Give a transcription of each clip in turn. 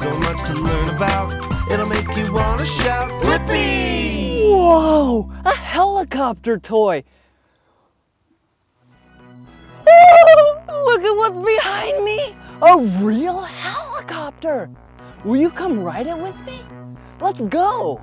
So much to learn about, it'll make you want to shout, Blippi! Whoa, a helicopter toy. Look at what's behind me, a real helicopter. Will you come ride it with me? Let's go.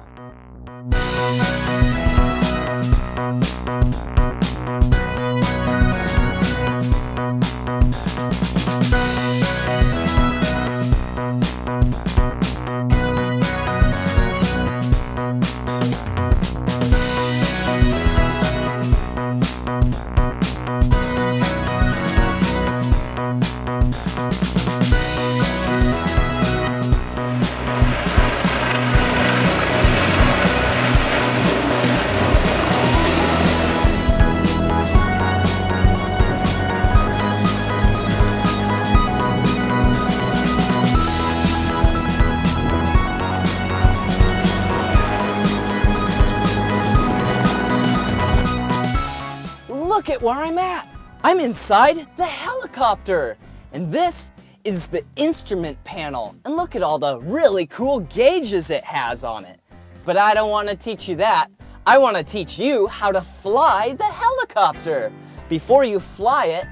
Look at where I'm at. I'm inside the helicopter. And this is the instrument panel. And look at all the really cool gauges it has on it. But I don't want to teach you that. I want to teach you how to fly the helicopter. Before you fly it,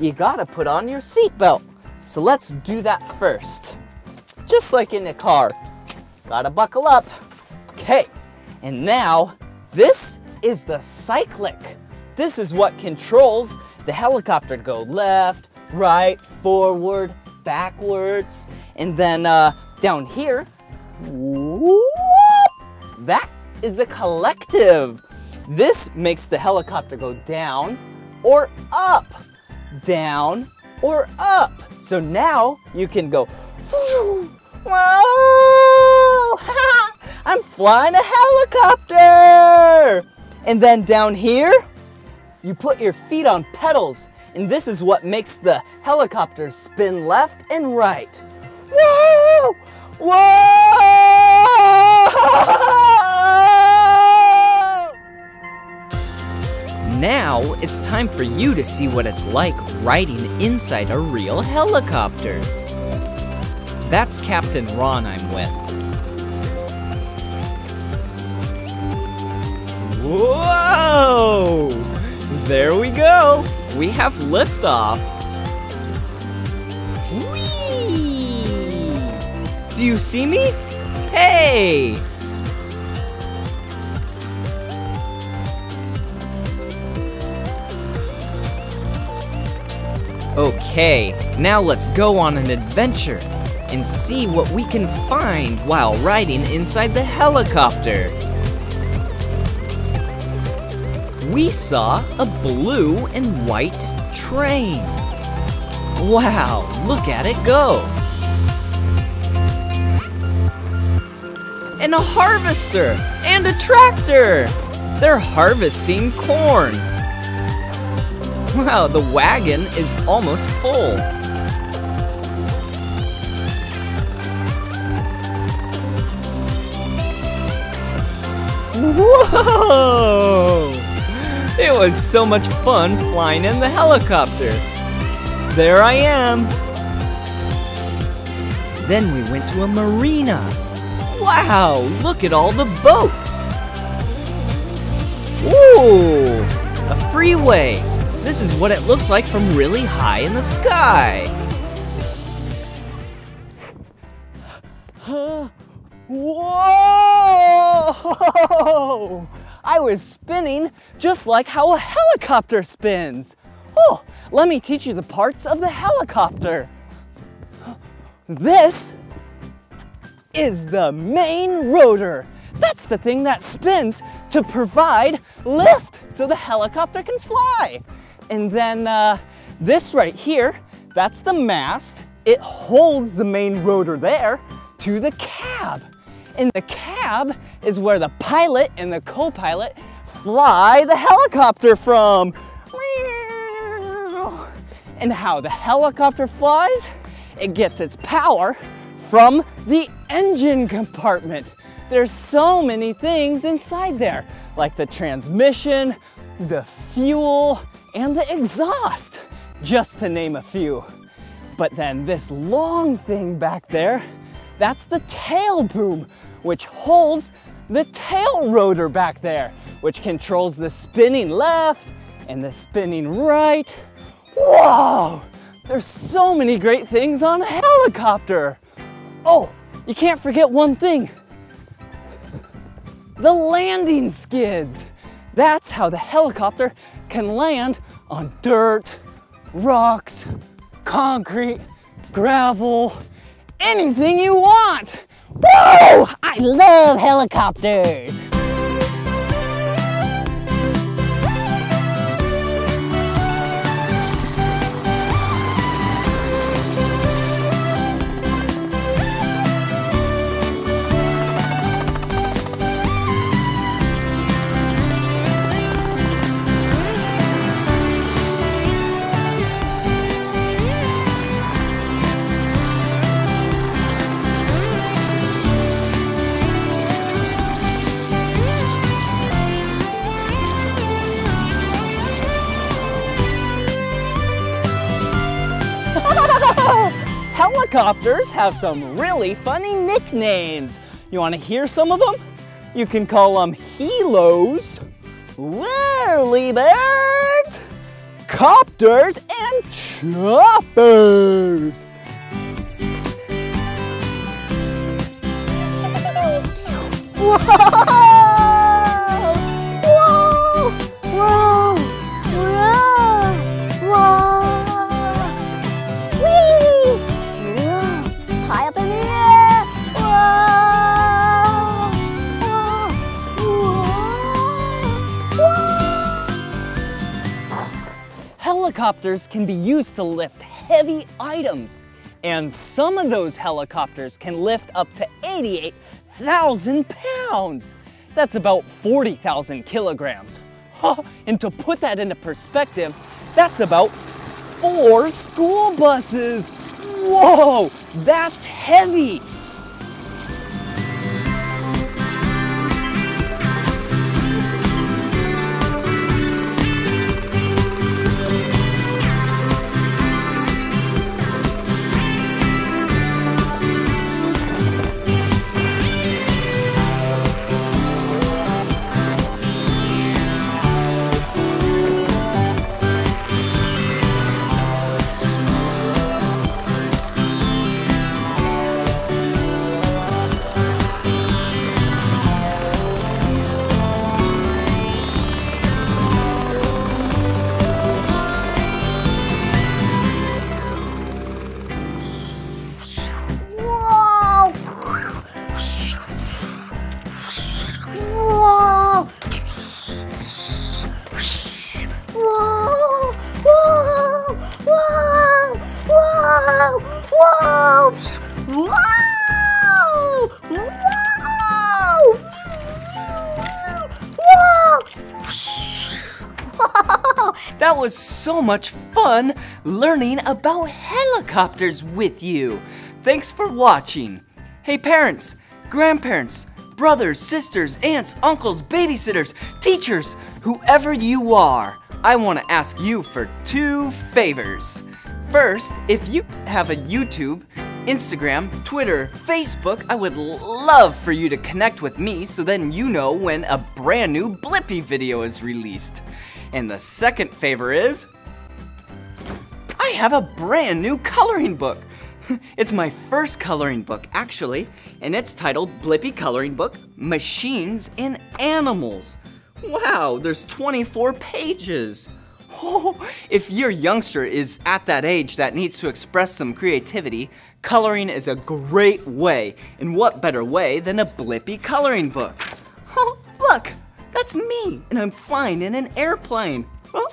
you gotta put on your seatbelt. So let's do that first. Just like in a car. Gotta buckle up. Okay, and now this is the cyclic. This is what controls the helicopter to go left, right, forward, backwards, and then down here, whoop, that is the collective. This makes the helicopter go down or up, down or up. So now you can go, whoa, I'm flying a helicopter. And then down here, you put your feet on pedals, and this is what makes the helicopter spin left and right. Whoa! Whoa! Now it's time for you to see what it's like riding inside a real helicopter. That's Captain Ron I'm with. Whoa! There we go. We have liftoff. Whee! Do you see me? Hey! Okay, now let's go on an adventure and see what we can find while riding inside the helicopter. We saw a blue and white train. Wow, look at it go. And a harvester and a tractor. They're harvesting corn. Wow, the wagon is almost full. Whoa! It was so much fun flying in the helicopter. There I am. Then we went to a marina. Wow, look at all the boats. Ooh, a freeway. This is what it looks like from really high in the sky. Whoa! I was spinning just like how a helicopter spins. Oh, let me teach you the parts of the helicopter. This is the main rotor. That's the thing that spins to provide lift so the helicopter can fly. And then this right here, that's the mast. It holds the main rotor there to the cab. And the cab is where the pilot and the co-pilot fly the helicopter from. And how the helicopter flies, it gets its power from the engine compartment. There's so many things inside there, like the transmission, the fuel, and the exhaust, just to name a few. But then this long thing back there, That's the tail boom, which holds the tail rotor back there, which controls the spinning left and the spinning right. Whoa! There's so many great things on a helicopter. Oh, you can't forget one thing. The landing skids. That's how the helicopter can land on dirt, rocks, concrete, gravel, anything you want. Woo! I love helicopters. Helicopters have some really funny nicknames. You want to hear some of them? You can call them helos, whirlybirds, copters, and choppers. Whoa! Whoa! Whoa! Whoa! Whoa! High up in the air! Whoa! Whoa! Helicopters can be used to lift heavy items, and some of those helicopters can lift up to 88,000 pounds. That's about 40,000 kilograms. And to put that into perspective, that's about 4 school buses. Whoa, that's heavy. That was so much fun learning about helicopters with you. Thanks for watching. Hey parents, grandparents, brothers, sisters, aunts, uncles, babysitters, teachers, whoever you are, I want to ask you for 2 favors. First, if you have a YouTube, Instagram, Twitter, Facebook, I would love for you to connect with me so then you know when a brand new Blippi video is released. And the second favor is, I have a brand new coloring book. It's my first coloring book, actually, and it's titled Blippi Coloring Book, Machines and Animals. Wow, there's 24 pages. Oh, if your youngster is at that age that needs to express some creativity, coloring is a great way. And what better way than a Blippi coloring book? Oh, look, that's me, and I'm flying in an airplane. Oh,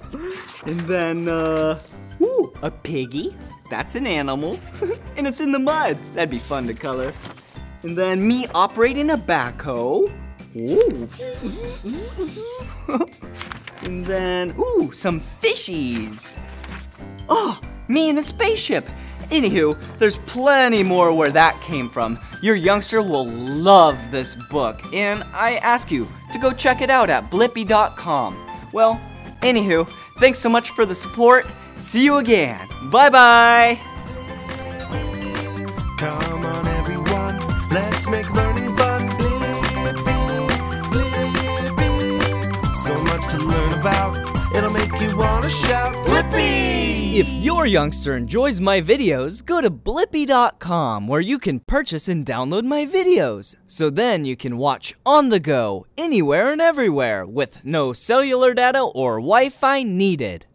and then, ooh, a piggy. That's an animal, and it's in the mud. That'd be fun to color. And then me operating a backhoe. Ooh. And then, ooh, some fishies. Oh, me in a spaceship. Anywho, there's plenty more where that came from. Your youngster will love this book, and I ask you to go check it out at blippi.com. Well, anywho, thanks so much for the support. See you again. Bye-bye. Come on everyone, Let's make learning fun. Blippi, Blippi. So much to learn about, it'll make you want to shout, Blippi! If your youngster enjoys my videos, go to Blippi.com where you can purchase and download my videos. So then you can watch on the go, anywhere and everywhere, with no cellular data or Wi-Fi needed.